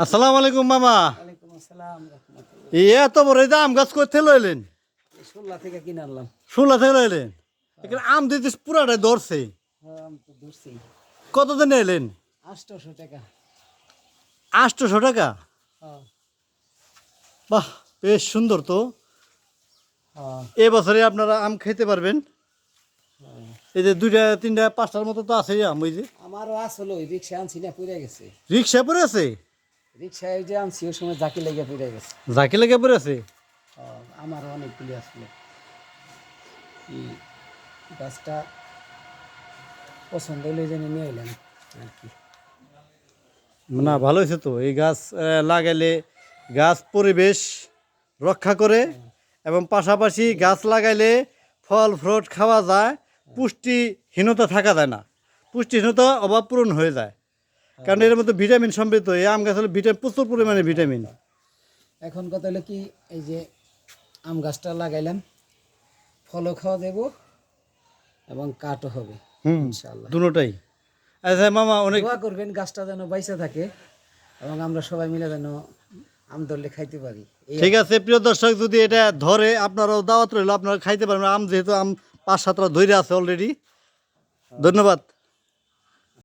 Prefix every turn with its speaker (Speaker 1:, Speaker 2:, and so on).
Speaker 1: আসসালামু আলাইকুম মামা।
Speaker 2: ওয়ালাইকুম আসসালাম রাহমাতুল্লাহ।
Speaker 1: এই এত বড় এই যে আম গাছ করতে লইলেন?
Speaker 2: এই খুলনা থেকে কিনে আনলাম।
Speaker 1: শুনলা থেকে লইলেন? এখানে আম দিতে পুরাটাই ধরছে।
Speaker 2: হ্যাঁ, আম তো ধরছি।
Speaker 1: কত দিন এলেন?
Speaker 2: 800 টাকা।
Speaker 1: 800 টাকা?
Speaker 2: হ্যাঁ,
Speaker 1: বাহ, বেশ সুন্দর তো।
Speaker 2: হ্যাঁ,
Speaker 1: এবছরে আপনারা আম খেতে পারবেন।
Speaker 2: হ্যাঁ।
Speaker 1: এই যে 2টা 3টা 5টার মতো তো আছে আম। ওই যে
Speaker 2: আমারও আসলে ওই রিক্সা আনছি না, পড়ে গেছে।
Speaker 1: রিক্সা পড়ে আছে?
Speaker 2: রিক্সায় যে আনছি ওই সময় জাকি লেগে পড়ে গেছে।
Speaker 1: ঝাঁকি লেগে পড়ে আছে?
Speaker 2: হ্যাঁ, আমারও অনেকগুলি আসলে। এই গাছটা পছন্দ হলে জেনে নিয়ে এলাম আর কি।
Speaker 1: না, ভালো হয়েছে তো। এই গাছ লাগাইলে গাছ পরিবেশ রক্ষা করে এবং পাশাপাশি গাছ লাগাইলে ফল ফ্রুট খাওয়া যায়, পুষ্টিহীনতা থাকা যায় না, পুষ্টিহীনতা অভাব পূরণ হয়ে যায়। কারণ এর মধ্যে ভিটামিন সমৃদ্ধ। এই আম গাছ হলো ভিটামিন, প্রচুর পরিমাণে ভিটামিন।
Speaker 2: এখন কথা হলো কি, এই যে আম গাছটা লাগাইলাম, ফলও খাওয়া দেবো এবং কাঠও হবে ইনশাআল্লাহ।
Speaker 1: দুটোটাই। আচ্ছা মামা, অনেক
Speaker 2: দোয়া করবেন গাছটা যেন বাইসে থাকে এবং আমরা সবাই মিলে যেন আম ধরলে খাইতে পারি।
Speaker 1: ঠিক আছে। প্রিয় দর্শক, যদি এটা ধরে আপনারাও দাওয়াত রইল, আপনারা খাইতে পারবেন আম, যেহেতু আম 5-7টা ধরে আছে অলরেডি। ধন্যবাদ।